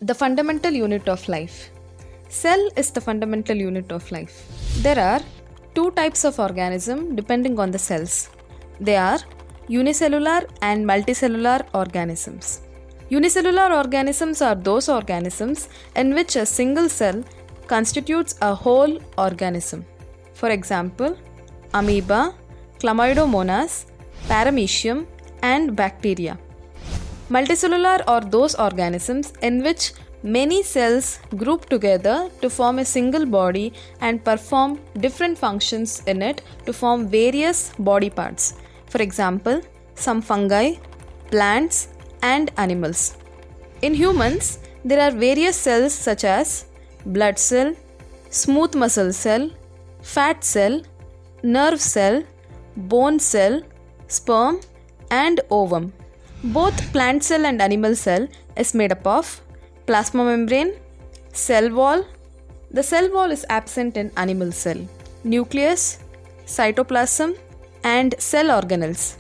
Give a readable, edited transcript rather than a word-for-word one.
The fundamental unit of life. Cell is the fundamental unit of life. There are two types of organism depending on the cells. They are unicellular and multicellular organisms. Unicellular organisms are those organisms in which a single cell constitutes a whole organism. For example, amoeba, chlamydomonas, paramecium, and bacteria. Multicellular are those organisms in which many cells group together to form a single body and perform different functions in it to form various body parts. For example, some fungi, plants, and animals. In humans, there are various cells such as blood cell, smooth muscle cell, fat cell, nerve cell, bone cell, sperm, and ovum. Both plant cell and animal cell is made up of plasma membrane, cell wall. The cell wall is absent in animal cell. Nucleus, cytoplasm, and cell organelles.